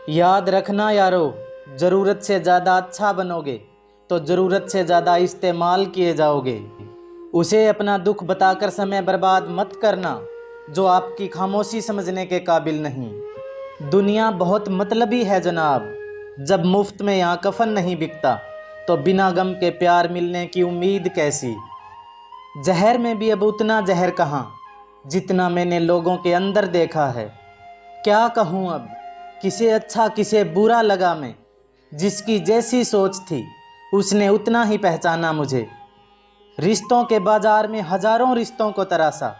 याद रखना यारो, ज़रूरत से ज़्यादा अच्छा बनोगे तो ज़रूरत से ज़्यादा इस्तेमाल किए जाओगे। उसे अपना दुख बताकर समय बर्बाद मत करना जो आपकी खामोशी समझने के काबिल नहीं। दुनिया बहुत मतलबी है जनाब, जब मुफ्त में यहाँ कफन नहीं बिकता तो बिना गम के प्यार मिलने की उम्मीद कैसी। जहर में भी अब उतना जहर कहाँ जितना मैंने लोगों के अंदर देखा है। क्या कहूँ अब, किसे अच्छा किसे बुरा लगा मैं, जिसकी जैसी सोच थी उसने उतना ही पहचाना मुझे। रिश्तों के बाजार में हजारों रिश्तों को तरासा,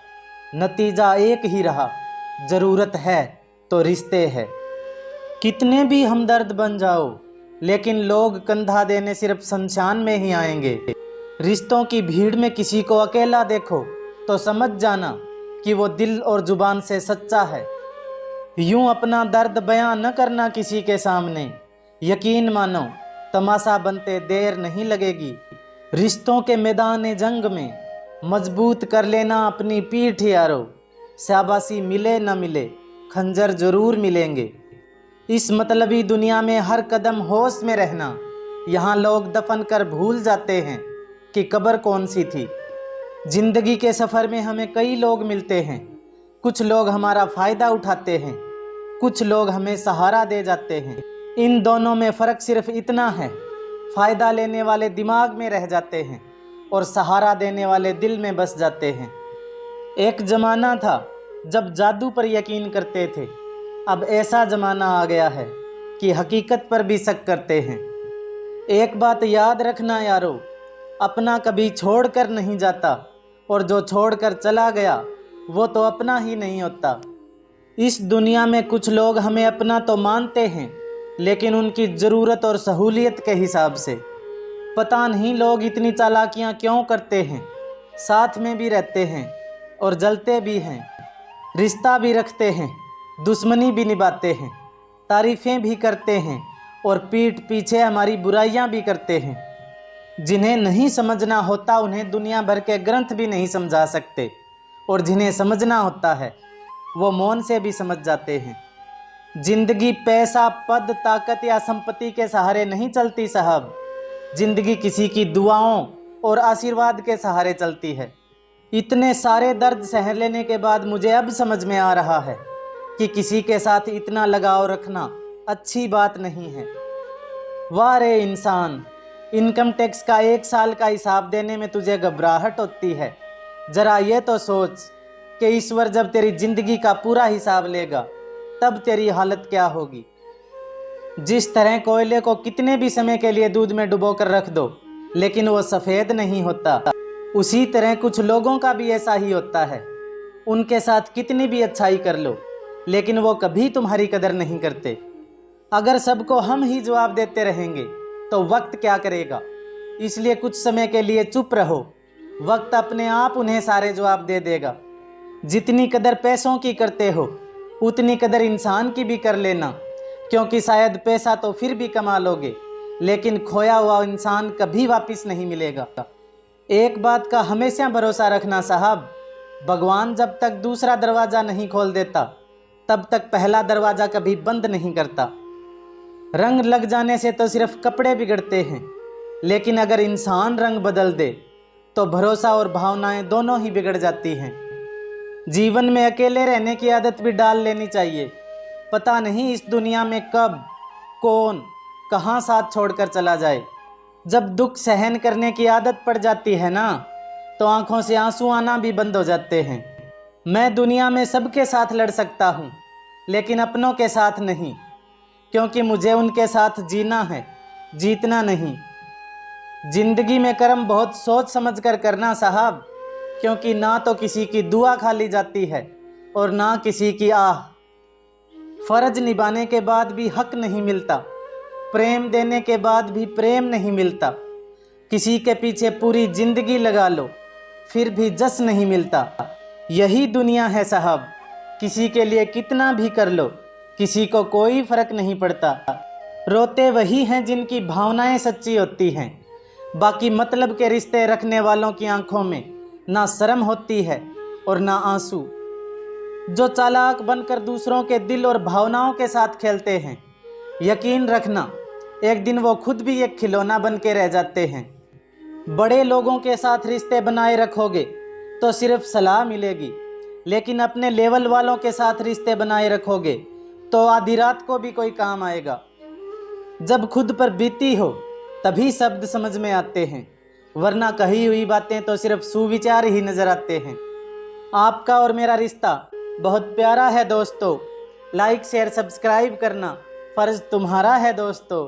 नतीजा एक ही रहा, ज़रूरत है तो रिश्ते हैं। कितने भी हमदर्द बन जाओ लेकिन लोग कंधा देने सिर्फ शमशान में ही आएंगे। रिश्तों की भीड़ में किसी को अकेला देखो तो समझ जाना कि वो दिल और जुबान से सच्चा है। यूं अपना दर्द बयां न करना किसी के सामने, यकीन मानो तमाशा बनते देर नहीं लगेगी। रिश्तों के मैदान जंग में मजबूत कर लेना अपनी पीठ यारो, शाबाशी मिले न मिले खंजर जरूर मिलेंगे। इस मतलबी दुनिया में हर कदम होश में रहना, यहाँ लोग दफन कर भूल जाते हैं कि कब्र कौन सी थी। जिंदगी के सफ़र में हमें कई लोग मिलते हैं, कुछ लोग हमारा फ़ायदा उठाते हैं, कुछ लोग हमें सहारा दे जाते हैं। इन दोनों में फ़र्क सिर्फ इतना है, फ़ायदा लेने वाले दिमाग में रह जाते हैं और सहारा देने वाले दिल में बस जाते हैं। एक ज़माना था जब जादू पर यकीन करते थे, अब ऐसा ज़माना आ गया है कि हकीकत पर भी शक करते हैं। एक बात याद रखना यारो, अपना कभी छोड़ कर नहीं जाता और जो छोड़ कर चला गया वो तो अपना ही नहीं होता। इस दुनिया में कुछ लोग हमें अपना तो मानते हैं लेकिन उनकी ज़रूरत और सहूलियत के हिसाब से। पता नहीं लोग इतनी चालाकियां क्यों करते हैं, साथ में भी रहते हैं और जलते भी हैं, रिश्ता भी रखते हैं, दुश्मनी भी निभाते हैं, तारीफ़ें भी करते हैं और पीठ पीछे हमारी बुराइयां भी करते हैं। जिन्हें नहीं समझना होता उन्हें दुनिया भर के ग्रंथ भी नहीं समझा सकते और जिन्हें समझना होता है वो मौन से भी समझ जाते हैं। जिंदगी पैसा, पद, ताकत या संपत्ति के सहारे नहीं चलती साहब, जिंदगी किसी की दुआओं और आशीर्वाद के सहारे चलती है। इतने सारे दर्द सह लेने के बाद मुझे अब समझ में आ रहा है कि किसी के साथ इतना लगाव रखना अच्छी बात नहीं है। वाह रे इंसान, इनकम टैक्स का 1 साल का हिसाब देने में तुझे घबराहट होती है। जरा ये तो सोच कि ईश्वर जब तेरी जिंदगी का पूरा हिसाब लेगा तब तेरी हालत क्या होगी। जिस तरह कोयले को कितने भी समय के लिए दूध में डुबो कर रख दो लेकिन वो सफ़ेद नहीं होता, उसी तरह कुछ लोगों का भी ऐसा ही होता है। उनके साथ कितनी भी अच्छाई कर लो लेकिन वो कभी तुम्हारी कदर नहीं करते। अगर सबको हम ही जवाब देते रहेंगे तो वक्त क्या करेगा। इसलिए कुछ समय के लिए चुप रहो, वक्त अपने आप उन्हें सारे जवाब दे देगा। जितनी कदर पैसों की करते हो उतनी कदर इंसान की भी कर लेना, क्योंकि शायद पैसा तो फिर भी कमा लोगे लेकिन खोया हुआ इंसान कभी वापस नहीं मिलेगा। एक बात का हमेशा भरोसा रखना साहब, भगवान जब तक दूसरा दरवाज़ा नहीं खोल देता तब तक पहला दरवाज़ा कभी बंद नहीं करता। रंग लग जाने से तो सिर्फ कपड़े बिगड़ते हैं, लेकिन अगर इंसान रंग बदल दे तो भरोसा और भावनाएं दोनों ही बिगड़ जाती हैं। जीवन में अकेले रहने की आदत भी डाल लेनी चाहिए। पता नहीं इस दुनिया में कब, कौन, कहाँ साथ छोड़कर चला जाए। जब दुख सहन करने की आदत पड़ जाती है ना, तो आंखों से आंसू आना भी बंद हो जाते हैं। मैं दुनिया में सबके साथ लड़ सकता हूँ लेकिन अपनों के साथ नहीं, क्योंकि मुझे उनके साथ जीना है, जीतना नहीं। जिंदगी में कर्म बहुत सोच समझ कर करना साहब, क्योंकि ना तो किसी की दुआ खाली जाती है और ना किसी की आह। फर्ज निभाने के बाद भी हक नहीं मिलता, प्रेम देने के बाद भी प्रेम नहीं मिलता। किसी के पीछे पूरी जिंदगी लगा लो फिर भी जस नहीं मिलता। यही दुनिया है साहब, किसी के लिए कितना भी कर लो किसी को कोई फर्क नहीं पड़ता। रोते वही हैं जिनकी भावनाएं सच्ची होती हैं, बाकी मतलब के रिश्ते रखने वालों की आंखों में ना शर्म होती है और ना आंसू। जो चालाक बनकर दूसरों के दिल और भावनाओं के साथ खेलते हैं यकीन रखना, एक दिन वो खुद भी एक खिलौना बन के रह जाते हैं। बड़े लोगों के साथ रिश्ते बनाए रखोगे तो सिर्फ सलाह मिलेगी, लेकिन अपने लेवल वालों के साथ रिश्ते बनाए रखोगे तो आधी रात को भी कोई काम आएगा। जब खुद पर बीती हो तभी शब्द समझ में आते हैं, वरना कही हुई बातें तो सिर्फ सुविचार ही नजर आते हैं। आपका और मेरा रिश्ता बहुत प्यारा है दोस्तों। लाइक शेयर सब्सक्राइब करना फ़र्ज़ तुम्हारा है दोस्तों।